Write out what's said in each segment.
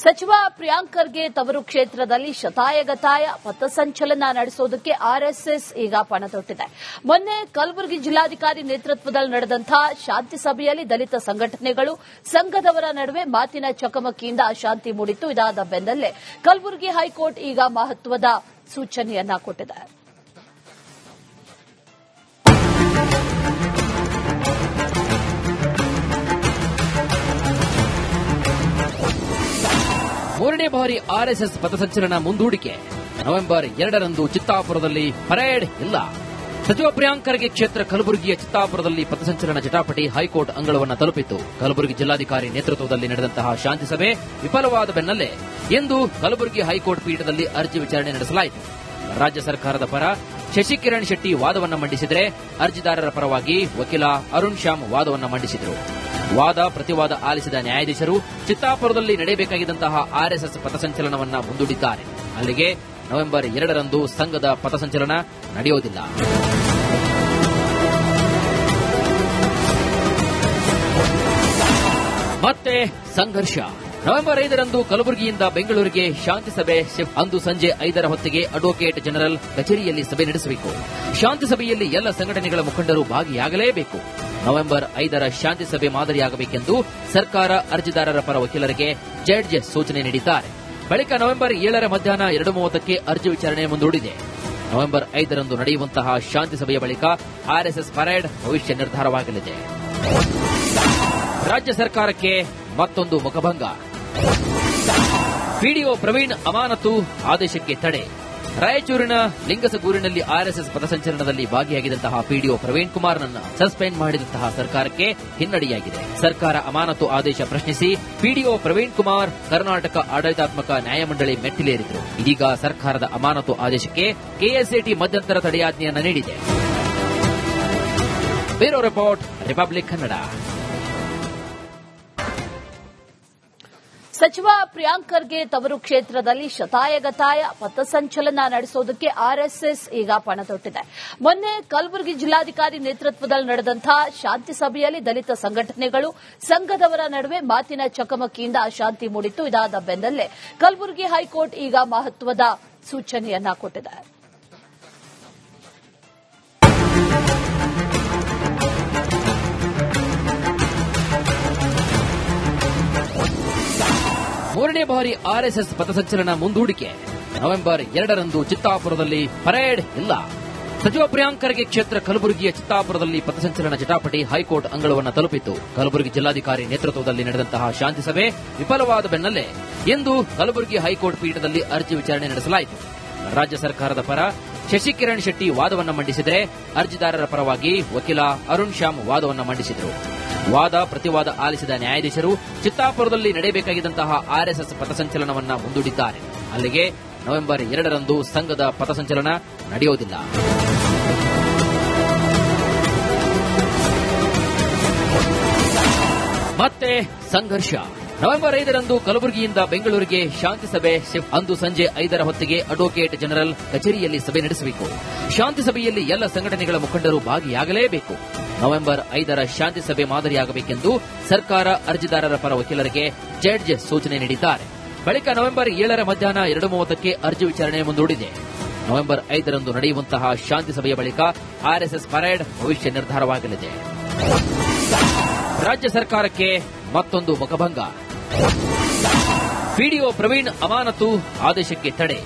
ಸಚಿವ ಪ್ರಿಯಾಂಕ್ ಖರ್ಗೆ ತವರು ಕ್ಷೇತ್ರದಲ್ಲಿ ಶತಾಯಗತಾಯ ಪಥಸಂಚಲನ ನಡೆಸೋದಕ್ಕೆ ಆರ್ಎಸ್ಎಸ್ ಈಗ ಪಣ ತೊಟ್ಟಿದೆ. ಮೊನ್ನೆ ಕಲಬುರಗಿ ಜಿಲ್ಲಾಧಿಕಾರಿ ನೇತೃತ್ವದಲ್ಲಿ ನಡೆದಂತಹ ಶಾಂತಿ ಸಭೆಯಲ್ಲಿ ದಲಿತ ಸಂಘಟನೆಗಳು ಸಂಘದವರ ನಡುವೆ ಮಾತಿನ ಚಕಮಕಿಯಿಂದ ಅಶಾಂತಿ ಮೂಡಿತ್ತು. ಇದಾದ ಬೆನ್ನಲ್ಲೇ ಕಲಬುರಗಿ ಹೈಕೋರ್ಟ್ ಈಗ ಮಹತ್ವದ ಸೂಚನೆಯನ್ನ ಕೊಟ್ಟಿದೆ. ಮೂರನೇ ಬಾರಿ ಆರ್ಎಸ್ಎಸ್ ಪಥಸಂಚಲನ ಮುಂದೂಡಿಕೆ. ನವೆಂಬರ್ 2ರಂದು ಚಿತ್ತಾಪುರದಲ್ಲಿ ಪರೇಡ್ ಇಲ್ಲ. ಸಚಿವ ಪ್ರಿಯಾಂಕ್ ಖರ್ಗೆ ಕ್ಷೇತ್ರ ಕಲಬುರಗಿಯ ಚಿತ್ತಾಪುರದಲ್ಲಿ ಪಥಸಂಚಲನ ಜಟಾಪಟಿ ಹೈಕೋರ್ಟ್ ಅಂಗಳವನ್ನು ತಲುಪಿತ್ತು. ಕಲಬುರಗಿ ಜಿಲ್ಲಾಧಿಕಾರಿ ನೇತೃತ್ವದಲ್ಲಿ ನಡೆದಂತಹ ಶಾಂತಿ ಸಭೆ ವಿಫಲವಾದ ಬೆನ್ನಲ್ಲೇ ಇಂದು ಕಲಬುರಗಿ ಹೈಕೋರ್ಟ್ ಪೀಠದಲ್ಲಿ ಅರ್ಜಿ ವಿಚಾರಣೆ ನಡೆಸಲಾಯಿತು. ರಾಜ್ಯ ಸರ್ಕಾರದ ಪರ ಶಶಿಕಿರಣ್ ಶೆಟ್ಟಿ ವಾದವನ್ನು ಮಂಡಿಸಿದರೆ, ಅರ್ಜಿದಾರರ ಪರವಾಗಿ ವಕೀಲ ಅರುಣ್ ಶ್ಯಾಮ್ ವಾದವನ್ನು ಮಂಡಿಸಿದರು. ವಾದ ಪ್ರತಿವಾದ ಆಲಿಸಿದ ನ್ಯಾಯಾಧೀಶರು ಚಿತ್ತಾಪುರದಲ್ಲಿ ನಡೆಯಬೇಕಾಗಿದ್ದಂತಹ ಆರ್ಎಸ್ಎಸ್ ಪಥಸಂಚಲನವನ್ನು ಮುಂದೂಡಿದ್ದಾರೆ. ಅಲ್ಲಿಗೆ ನವೆಂಬರ್ 2ರಂದು ಸಂಘದ ಪಥಸಂಚಲನ ನಡೆಯುವುದಿಲ್ಲ. ಮತ್ತೆ ಸಂಘರ್ಷ. ನವೆಂಬರ್ 5ರಂದು ಕಲಬುರಗಿಯಿಂದ ಬೆಂಗಳೂರಿಗೆ ಶಾಂತಿ ಸಭೆ ಶಿಫ್ಟ್. ಅಂದು ಸಂಜೆ 5ರ ಹೊತ್ತಿಗೆ ಅಡ್ವೊಕೇಟ್ ಜನರಲ್ ಕಚೇರಿಯಲ್ಲಿ ಸಭೆ ನಡೆಸಬೇಕು. ಶಾಂತಿ ಸಭೆಯಲ್ಲಿ ಎಲ್ಲ ಸಂಘಟನೆಗಳ ಮುಖಂಡರು ಭಾಗಿಯಾಗಲೇಬೇಕು. ನವೆಂಬರ್ 5ರ ಶಾಂತಿ ಸಭೆ ಮಾದರಿಯಾಗಬೇಕೆಂದು ಸರ್ಕಾರ ಅರ್ಜಿದಾರರ ಪರ ವಕೀಲರಿಗೆ ಜಡ್ಜ್ ಸೂಚನೆ ನೀಡಿದ್ದಾರೆ. ಬಳಿಕ ನವೆಂಬರ್ 7ರ ಮಧ್ಯಾಹ್ನ 2:30ಕ್ಕೆ ಅರ್ಜಿ ವಿಚಾರಣೆ ಮುಂದೂಡಿದೆ. ನವೆಂಬರ್ 5ರಂದು ನಡೆಯುವಂತಹ ಶಾಂತಿ ಸಭೆಯ ಬಳಿಕ ಆರ್ಎಸ್ಎಸ್ ಪರೇಡ್ ಭವಿಷ್ಯ ನಿರ್ಧಾರವಾಗಲಿದೆ. ರಾಜ್ಯ ಸರ್ಕಾರಕ್ಕೆ ಮತ್ತೊಂದು ಮುಖಭಂಗ. ಪಿಡಿಒ ಪ್ರವೀಣ್ ಅಮಾನತು ಆದೇಶಕ್ಕೆ ತಡೆ. ರಾಯಚೂರಿನ ಲಿಂಗಸಗೂರಿನಲ್ಲಿ ಆರ್ಎಸ್ಎಸ್ ಪಥಸಂಚಲನದಲ್ಲಿ ಭಾಗಿಯಾಗಿದ್ದಂತಹ ಪಿಡಿಒ ಪ್ರವೀಣ್ ಕುಮಾರ್ನನ್ನು ಸಸ್ಪೆಂಡ್ ಮಾಡಿದಂತಹ ಸರ್ಕಾರಕ್ಕೆ ಹಿನ್ನಡೆಯಾಗಿದೆ. ಸರ್ಕಾರ ಅಮಾನತು ಆದೇಶ ಪ್ರಶ್ನಿಸಿ ಪಿಡಿಒ ಪ್ರವೀಣ್ ಕುಮಾರ್ ಕರ್ನಾಟಕ ಆಡಳಿತಾತ್ಮಕ ನ್ಯಾಯಮಂಡಳಿ ಮೆಟ್ಟಿಲೇರಿದರು. ಇದೀಗ ಸರ್ಕಾರದ ಅಮಾನತು ಆದೇಶಕ್ಕೆ ಕೆಎಸ್ಎಟಿ ಮಧ್ಯಂತರ ತಡೆಯಾಜ್ಞೆಯನ್ನು ನೀಡಿದೆ. Bureau report, republic Kannada. ಸಚಿವ ಪ್ರಿಯಾಂಕ್ ಖರ್ಗೆ ತವರು ಕ್ಷೇತ್ರದಲ್ಲಿ ಶತಾಯಗತಾಯ ಪಥಸಂಚಲನ ನಡೆಸೋದಕ್ಕೆ ಆರ್ಎಸ್ಎಸ್ ಈಗ ಪಣ ತೊಟ್ಟಿದೆ. ಮೊನ್ನೆ ಕಲಬುರಗಿ ಜಿಲ್ಲಾಧಿಕಾರಿ ನೇತೃತ್ವದಲ್ಲಿ ನಡೆದಂತಹ ಶಾಂತಿ ಸಭೆಯಲ್ಲಿ ದಲಿತ ಸಂಘಟನೆಗಳು ಸಂಘದವರ ನಡುವೆ ಮಾತಿನ ಚಕಮಕಿಯಿಂದ ಅಶಾಂತಿ ಮೂಡಿತ್ತು. ಇದಾದ ಬೆನ್ನಲ್ಲೇ ಕಲಬುರಗಿ ಹೈಕೋರ್ಟ್ ಈಗ ಮಹತ್ವದ ಸೂಚನೆಯನ್ನ ಕೊಟ್ಟಿದೆ. ಮೂರನೇ ಬಾರಿ ಆರ್ಎಸ್ಎಸ್ ಪಥಸಂಚಲನ ಮುಂದೂಡಿಕೆ. ನವೆಂಬರ್ 2ರಂದು ಚಿತ್ತಾಪುರದಲ್ಲಿ ಪರೇಡ್ ಇಲ್ಲ. ಸಚಿವ ಪ್ರಿಯಾಂಕ್ ಖರ್ಗೆ ಕ್ಷೇತ್ರ ಕಲಬುರಗಿಯ ಚಿತ್ತಾಪುರದಲ್ಲಿ ಪಥಸಂಚಲನ ಜಟಾಪಟಿ ಹೈಕೋರ್ಟ್ ಅಂಗಳವನ್ನು ತಲುಪಿತ್ತು. ಕಲಬುರಗಿ ಜಿಲ್ಲಾಧಿಕಾರಿ ನೇತೃತ್ವದಲ್ಲಿ ನಡೆದಂತಹ ಶಾಂತಿ ಸಭೆ ವಿಫಲವಾದ ಬೆನ್ನಲ್ಲೇ ಇಂದು ಕಲಬುರಗಿ ಹೈಕೋರ್ಟ್ ಪೀಠದಲ್ಲಿ ಅರ್ಜಿ ವಿಚಾರಣೆ ನಡೆಸಲಾಯಿತು. ರಾಜ್ಯ ಸರ್ಕಾರದ ಪರ ಶಶಿಕಿರಣ್ ಶೆಟ್ಟಿ ವಾದವನ್ನು ಮಂಡಿಸಿದರೆ, ಅರ್ಜಿದಾರರ ಪರವಾಗಿ ವಕೀಲ ಅರುಣ್ ಶ್ಯಾಮ್ ವಾದವನ್ನು ಮಂಡಿಸಿದರು. ವಾದ ಪ್ರತಿವಾದ ಆಲಿಸಿದ ನ್ಯಾಯಾಧೀಶರು ಚಿತ್ತಾಪುರದಲ್ಲಿ ನಡೆಯಬೇಕಾಗಿದ್ದಂತಹ ಆರ್ಎಸ್ಎಸ್ ಪಥಸಂಚಲನವನ್ನು ಮುಂದೂಡಿದ್ದಾರೆ. ಅಲ್ಲಿಗೆ ನವೆಂಬರ್ 2ರಂದು ಸಂಘದ ಪಥಸಂಚಲನ ನಡೆಯುವುದಿಲ್ಲ. ಮತ್ತೆ ಸಂಘರ್ಷ. ನವೆಂಬರ್ 5ರಂದು ಕಲಬುರಗಿಯಿಂದ ಬೆಂಗಳೂರಿಗೆ ಶಾಂತಿ ಸಭೆ ಶಿಫ್ಟ್. ಅಂದು ಸಂಜೆ 5ರ ಹೊತ್ತಿಗೆ ಅಡ್ವೊಕೇಟ್ ಜನರಲ್ ಕಚೇರಿಯಲ್ಲಿ ಸಭೆ ನಡೆಸಬೇಕು. ಶಾಂತಿ ಸಭೆಯಲ್ಲಿ ಎಲ್ಲ ಸಂಘಟನೆಗಳ ಮುಖಂಡರು ಭಾಗಿಯಾಗಲೇಬೇಕು. ನವೆಂಬರ್ 5ರ ಶಾಂತಿ ಸಭೆ ಮಾದರಿಯಾಗಬೇಕೆಂದು ಸರ್ಕಾರ ಅರ್ಜಿದಾರರ ಪರ ವಕೀಲರಿಗೆ ಜಡ್ಜ್ ಸೂಚನೆ ನೀಡಿದ್ದಾರೆ. ಬಳಿಕ ನವೆಂಬರ್ 7ರ ಮಧ್ಯಾಹ್ನ 2:30ಕ್ಕೆ ಅರ್ಜಿ ವಿಚಾರಣೆ ಮುಂದೂಡಿದೆ. ನವೆಂಬರ್ 5ರಂದು ನಡೆಯುವಂತಹ ಶಾಂತಿ ಸಭೆಯ ಬಳಿಕ ಆರ್ಎಸ್ಎಸ್ ಪರೇಡ್ ಭವಿಷ್ಯ ನಿರ್ಧಾರವಾಗಲಿದೆ. ರಾಜ್ಯ ಸರ್ಕಾರಕ್ಕೆ ಮತ್ತೊಂದು ಮುಖಭಂಗ. ಪಿಡಿಒ ಪ್ರವೀಣ್ ಅಮಾನತು ಆದೇಶಕ್ಕೆ ತಡೆ.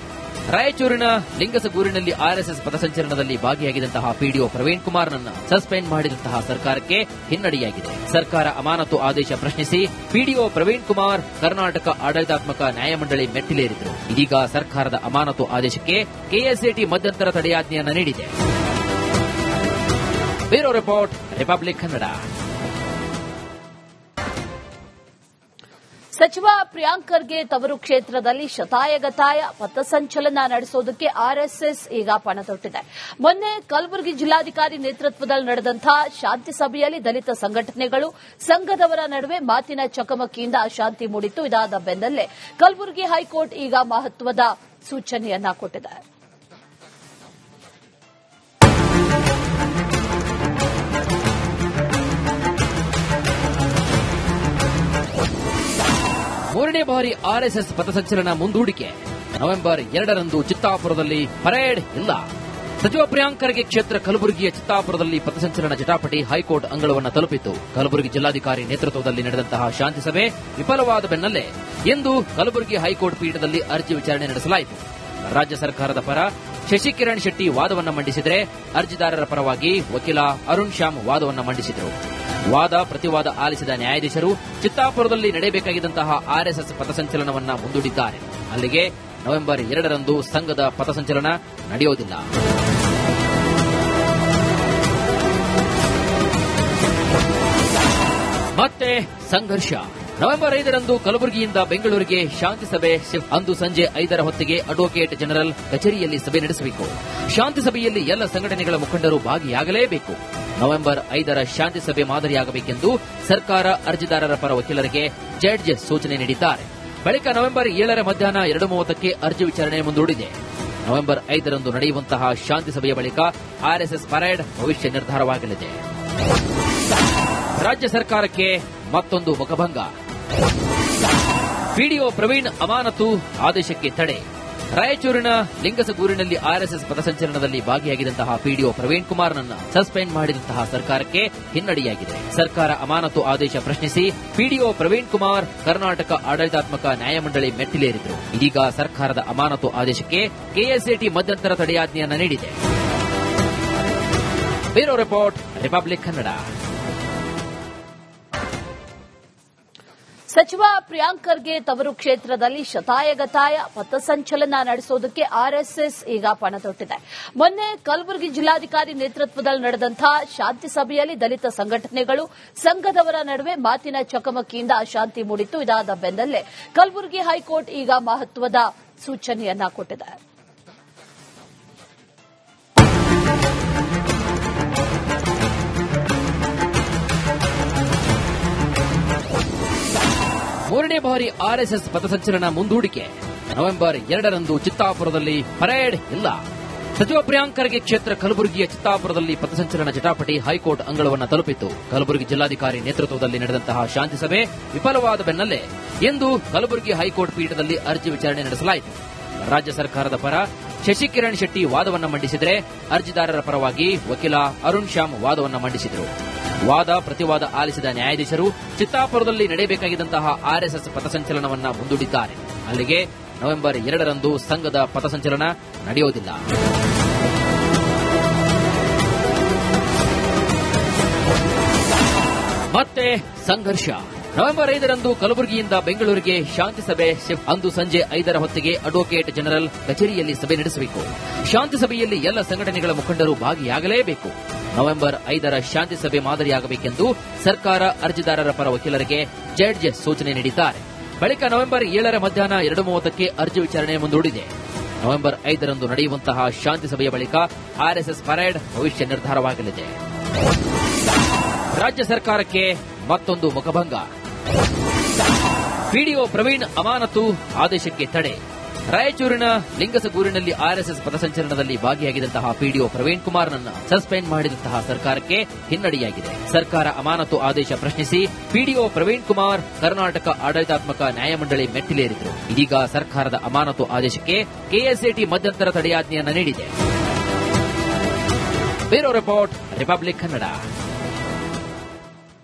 ರಾಯಚೂರಿನ ಲಿಂಗಸಗೂರಿನಲ್ಲಿ ಆರ್ಎಸ್ಎಸ್ ಪಥಸಂಚಲನದಲ್ಲಿ ಭಾಗಿಯಾಗಿದ್ದಂತಹ ಪಿಡಿಒ ಪ್ರವೀಣ್ ಕುಮಾರ್ನನ್ನು ಸಸ್ಪೆಂಡ್ ಮಾಡಿದಂತಹ ಸರ್ಕಾರಕ್ಕೆ ಹಿನ್ನಡೆಯಾಗಿದೆ. ಸರ್ಕಾರ ಅಮಾನತು ಆದೇಶ ಪ್ರಶ್ನಿಸಿ ಪಿಡಿಒ ಪ್ರವೀಣ್ ಕುಮಾರ್ ಕರ್ನಾಟಕ ಆಡಳಿತಾತ್ಮಕ ನ್ಯಾಯಮಂಡಳಿ ಮೆಟ್ಟಿಲೇರಿದರು. ಇದೀಗ ಸರ್ಕಾರದ ಅಮಾನತು ಆದೇಶಕ್ಕೆ ಕೆಎಸ್ಎಟಿ ಮಧ್ಯಂತರ ತಡೆಯಾಜ್ಞೆಯನ್ನು ನೀಡಿದೆ. Bureau report, republic Kannada. ಸಚಿವ ಪ್ರಿಯಾಂಕ್ ಖರ್ಗೆ ತವರು ಕ್ಷೇತ್ರದಲ್ಲಿ ಶತಾಯಗತಾಯ ಪಥಸಂಚಲನ ನಡೆಸೋದಕ್ಕೆ ಆರ್ಎಸ್ಎಸ್ ಈಗ ಪಣ ತೊಟ್ಟಿದೆ. ಮೊನ್ನೆ ಕಲಬುರಗಿ ಜಿಲ್ಲಾಧಿಕಾರಿ ನೇತೃತ್ವದಲ್ಲಿ ನಡೆದಂತಹ ಶಾಂತಿ ಸಭೆಯಲ್ಲಿ ದಲಿತ ಸಂಘಟನೆಗಳು ಸಂಘದವರ ನಡುವೆ ಮಾತಿನ ಚಕಮಕಿಯಿಂದ ಅಶಾಂತಿ ಮೂಡಿತ್ತು. ಇದಾದ ಬೆನ್ನಲ್ಲೇ ಕಲಬುರಗಿ ಹೈಕೋರ್ಟ್ ಈಗ ಮಹತ್ವದ ಸೂಚನೆಯನ್ನ ಕೊಟ್ಟಿದೆ. ಮೂರನೇ ಬಾರಿ ಆರ್ಎಸ್ಎಸ್ ಪಥಸಂಚಲನ ಮುಂದೂಡಿಕೆ. ನವೆಂಬರ್ 2ರಂದು ಚಿತ್ತಾಪುರದಲ್ಲಿ ಪರೇಡ್ ಇಲ್ಲ. ಸಚಿವ ಪ್ರಿಯಾಂಕ್ ಖರ್ಗೆ ಕ್ಷೇತ್ರ ಕಲಬುರಗಿಯ ಚಿತ್ತಾಪುರದಲ್ಲಿ ಪಥಸಂಚಲನ ಜಟಾಪಟಿ ಹೈಕೋರ್ಟ್ ಅಂಗಳವನ್ನು ತಲುಪಿತ್ತು. ಕಲಬುರಗಿ ಜಿಲ್ಲಾಧಿಕಾರಿ ನೇತೃತ್ವದಲ್ಲಿ ನಡೆದಂತಹ ಶಾಂತಿ ಸಭೆ ವಿಫಲವಾದ ಬೆನ್ನಲ್ಲೇ ಇಂದು ಕಲಬುರಗಿ ಹೈಕೋರ್ಟ್ ಪೀಠದಲ್ಲಿ ಅರ್ಜಿ ವಿಚಾರಣೆ ನಡೆಸಲಾಯಿತು. ರಾಜ್ಯ ಸರ್ಕಾರದ ಪರ ಶಶಿಕಿರಣ್ ಶೆಟ್ಟಿ ವಾದವನ್ನು ಮಂಡಿಸಿದರೆ, ಅರ್ಜಿದಾರರ ಪರವಾಗಿ ವಕೀಲ ಅರುಣ್ ಶ್ಯಾಮ್ ವಾದವನ್ನು ಮಂಡಿಸಿದರು. ವಾದ ಪ್ರತಿವಾದ ಆಲಿಸಿದ ನ್ಯಾಯಾಧೀಶರು ಚಿತ್ತಾಪುರದಲ್ಲಿ ನಡೆಯಬೇಕಾಗಿದ್ದಂತಹ ಆರ್ಎಸ್ಎಸ್ ಪಥಸಂಚಲನವನ್ನು ಮುಂದೂಡಿದ್ದಾರೆ. ಅಲ್ಲಿಗೆ ನವೆಂಬರ್ 2ರಂದು ಸಂಘದ ಪಥಸಂಚಲನ ನಡೆಯುವುದಿಲ್ಲ. ಮತ್ತೆ ಸಂಘರ್ಷ. ನವೆಂಬರ್ 5ರಂದು ಕಲಬುರಗಿಯಿಂದ ಬೆಂಗಳೂರಿಗೆ ಶಾಂತಿ ಸಭೆ. ಅಂದು ಸಂಜೆ 5ರ ಹೊತ್ತಿಗೆ ಅಡ್ವೊಕೇಟ್ ಜನರಲ್ ಕಚೇರಿಯಲ್ಲಿ ಸಭೆ ನಡೆಸಬೇಕು. ಶಾಂತಿ ಸಭೆಯಲ್ಲಿ ಎಲ್ಲ ಸಂಘಟನೆಗಳ ಮುಖಂಡರು ಭಾಗಿಯಾಗಲೇಬೇಕು. ನವೆಂಬರ್ 5ರ ಶಾಂತಿ ಸಭೆ ಮಾದರಿಯಾಗಬೇಕೆಂದು ಸರ್ಕಾರ ಅರ್ಜಿದಾರರ ಪರ ವಕೀಲರಿಗೆ ಜಡ್ಜ್ ಸೂಚನೆ ನೀಡಿದ್ದಾರೆ. ಬಳಿಕ ನವೆಂಬರ್ 7ರ ಮಧ್ಯಾಹ್ನ 2:30ಕ್ಕೆ ಅರ್ಜಿ ವಿಚಾರಣೆ ಮುಂದೂಡಿದೆ. ನವೆಂಬರ್ 5ರಂದು ನಡೆಯುವಂತಹ ಶಾಂತಿ ಸಭೆಯ ಬಳಿಕ ಆರ್ಎಸ್ಎಸ್ ಪರೇಡ್ ಭವಿಷ್ಯ ನಿರ್ಧಾರವಾಗಲಿದೆ. ರಾಜ್ಯ ಸರ್ಕಾರಕ್ಕೆ ಮತ್ತೊಂದು ಮುಖಭಂಗ. ಪಿಡಿಒ ಪ್ರವೀಣ್ ಅಮಾನತು ಆದೇಶಕ್ಕೆ ತಡೆ. ರಾಯಚೂರಿನ ಲಿಂಗಸಗೂರಿನಲ್ಲಿ ಆರ್ಎಸ್ಎಸ್ ಪಥಸಂಚಲನದಲ್ಲಿ ಭಾಗಿಯಾಗಿದ್ದಂತಹ ಪಿಡಿಒ ಪ್ರವೀಣ್ ಕುಮಾರ್ನನ್ನು ಸಸ್ಪೆಂಡ್ ಮಾಡಿದಂತಹ ಸರ್ಕಾರಕ್ಕೆ ಹಿನ್ನಡೆಯಾಗಿದೆ. ಸರ್ಕಾರ ಅಮಾನತು ಆದೇಶ ಪ್ರಶ್ನಿಸಿ ಪಿಡಿಒ ಪ್ರವೀಣ್ ಕುಮಾರ್ ಕರ್ನಾಟಕ ಆಡಳಿತಾತ್ಮಕ ನ್ಯಾಯಮಂಡಳಿ ಮೆಟ್ಟಿಲೇರಿದರು. ಇದೀಗ ಸರ್ಕಾರದ ಅಮಾನತು ಆದೇಶಕ್ಕೆ ಕೆಎಸ್ಎಟಿ ಮಧ್ಯಂತರ ತಡೆಯಾಜ್ಞೆಯನ್ನು ನೀಡಿದೆ. Bureau report, republic Kannada. ಸಚಿವ ಪ್ರಿಯಾಂಕ್ ಖರ್ಗೆ ತವರು ಕ್ಷೇತ್ರದಲ್ಲಿ ಶತಾಯಗತಾಯ ಪಥಸಂಚಲನ ನಡೆಸೋದಕ್ಕೆ ಆರ್ಎಸ್ಎಸ್ ಈಗ ಪಣ ತೊಟ್ಟಿದೆ. ಮೊನ್ನೆ ಕಲಬುರಗಿ ಜಿಲ್ಲಾಧಿಕಾರಿ ನೇತೃತ್ವದಲ್ಲಿ ನಡೆದಂತಹ ಶಾಂತಿ ಸಭೆಯಲ್ಲಿ ದಲಿತ ಸಂಘಟನೆಗಳು ಸಂಘದವರ ನಡುವೆ ಮಾತಿನ ಚಕಮಕಿಯಿಂದ ಅಶಾಂತಿ ಮೂಡಿತ್ತು. ಇದಾದ ಬೆನ್ನಲ್ಲೇ ಕಲಬುರಗಿ ಹೈಕೋರ್ಟ್ ಈಗ ಮಹತ್ವದ ಸೂಚನೆಯನ್ನ ಕೊಟ್ಟಿದೆ. ಮೂರನೇ ಬಾರಿ ಆರ್ಎಸ್ಎಸ್ ಪಥಸಂಚಲನ ಮುಂದೂಡಿಕೆ. ನವೆಂಬರ್ 2ರಂದು ಚಿತ್ತಾಪುರದಲ್ಲಿ ಪರೇಡ್ ಇಲ್ಲ. ಸಚಿವ ಪ್ರಿಯಾಂಕ್ ಖರ್ಗೆ ಕ್ಷೇತ್ರ ಕಲಬುರಗಿಯ ಚಿತ್ತಾಪುರದಲ್ಲಿ ಪಥಸಂಚಲನ ಜಟಾಪಟಿ ಹೈಕೋರ್ಟ್ ಅಂಗಳವನ್ನು ತಲುಪಿತ್ತು. ಕಲಬುರಗಿ ಜಿಲ್ಲಾಧಿಕಾರಿ ನೇತೃತ್ವದಲ್ಲಿ ನಡೆದಂತಹ ಶಾಂತಿ ಸಭೆ ವಿಫಲವಾದ ಬೆನ್ನಲ್ಲೇ ಇಂದು ಕಲಬುರಗಿ ಹೈಕೋರ್ಟ್ ಪೀಠದಲ್ಲಿ ಅರ್ಜಿ ವಿಚಾರಣೆ ನಡೆಸಲಾಯಿತು. ರಾಜ್ಯ ಸರ್ಕಾರದ ಪರ ಶಶಿಕಿರಣ್ ಶೆಟ್ಟಿ ವಾದವನ್ನು ಮಂಡಿಸಿದರೆ, ಅರ್ಜಿದಾರರ ಪರವಾಗಿ ವಕೀಲ ಅರುಣ್ ಶ್ಯಾಮ್ ವಾದವನ್ನು ಮಂಡಿಸಿದರು. ವಾದ ಪ್ರತಿವಾದ ಆಲಿಸಿದ ನ್ಯಾಯಾಧೀಶರು ಚಿತ್ತಾಪುರದಲ್ಲಿ ನಡೆಯಬೇಕಾಗಿದ್ದಂತಹ ಆರ್ಎಸ್ಎಸ್ ಪಥಸಂಚಲನವನ್ನು ಮುಂದೂಡಿದ್ದಾರೆ. ಅಲ್ಲಿಗೆ ನವೆಂಬರ್ 2ರಂದು ಸಂಘದ ಪಥಸಂಚಲನ ನಡೆಯುವುದಿಲ್ಲ. ಮತ್ತೆ ಸಂಘರ್ಷ. ನವೆಂಬರ್ 5ರಂದು ಕಲಬುರಗಿಯಿಂದ ಬೆಂಗಳೂರಿಗೆ ಶಾಂತಿ ಸಭೆ. ಅಂದು ಸಂಜೆ 5ರ ಹೊತ್ತಿಗೆ ಅಡ್ವೊಕೇಟ್ ಜನರಲ್ ಕಚೇರಿಯಲ್ಲಿ ಸಭೆ ನಡೆಸಬೇಕು. ಶಾಂತಿ ಸಭೆಯಲ್ಲಿ ಎಲ್ಲ ಸಂಘಟನೆಗಳ ಮುಖಂಡರು ಭಾಗಿಯಾಗಲೇಬೇಕು. ನವೆಂಬರ್ 5ರ ಶಾಂತಿ ಸಭೆ ಮಾದರಿಯಾಗಬೇಕೆಂದು ಸರ್ಕಾರ ಅರ್ಜಿದಾರರ ಪರ ವಕೀಲರಿಗೆ ಜಡ್ಜ್ ಸೂಚನೆ ನೀಡಿದ್ದಾರೆ. ಬಳಿಕ ನವೆಂಬರ್ 7ರ ಮಧ್ಯಾಹ್ನ 2:30ಕ್ಕೆ ಅರ್ಜಿ ವಿಚಾರಣೆ ಮುಂದೂಡಿದೆ. ನವೆಂಬರ್ 5ರಂದು ನಡೆಯುವಂತಹ ಶಾಂತಿ ಸಭೆಯ ಬಳಿಕ ಆರ್ಎಸ್ಎಸ್ ಪರೇಡ್ ಭವಿಷ್ಯ ನಿರ್ಧಾರವಾಗಲಿದೆ. ರಾಜ್ಯ ಸರ್ಕಾರಕ್ಕೆ ಮತ್ತೊಂದು ಮುಖಭಂಗ. ಪಿಡಿಒ ಪ್ರವೀಣ್ ಅಮಾನತು ಆದೇಶಕ್ಕೆ ತಡೆ. ರಾಯಚೂರಿನ ಲಿಂಗಸಗೂರಿನಲ್ಲಿ ಆರ್ಎಸ್ಎಸ್ ಪಥಸಂಚಲನದಲ್ಲಿ ಭಾಗಿಯಾಗಿದ್ದಂತಹ ಪಿಡಿಒ ಪ್ರವೀಣ್ ಕುಮಾರ್ನನ್ನು ಸಸ್ಪೆಂಡ್ ಮಾಡಿದಂತಹ ಸರ್ಕಾರಕ್ಕೆ ಹಿನ್ನಡೆಯಾಗಿದೆ. ಸರ್ಕಾರ ಅಮಾನತು ಆದೇಶ ಪ್ರಶ್ನಿಸಿ ಪಿಡಿಒ ಪ್ರವೀಣ್ ಕುಮಾರ್ ಕರ್ನಾಟಕ ಆಡಳಿತಾತ್ಮಕ ನ್ಯಾಯಮಂಡಳಿ ಮೆಟ್ಟಿಲೇರಿದರು. ಇದೀಗ ಸರ್ಕಾರದ ಅಮಾನತು ಆದೇಶಕ್ಕೆ ಕೆಎಸ್ಎಟಿ ಮಧ್ಯಂತರ ತಡೆಯಾಜ್ಞೆಯನ್ನು ನೀಡಿದೆ. Bureau report, republic Kannada.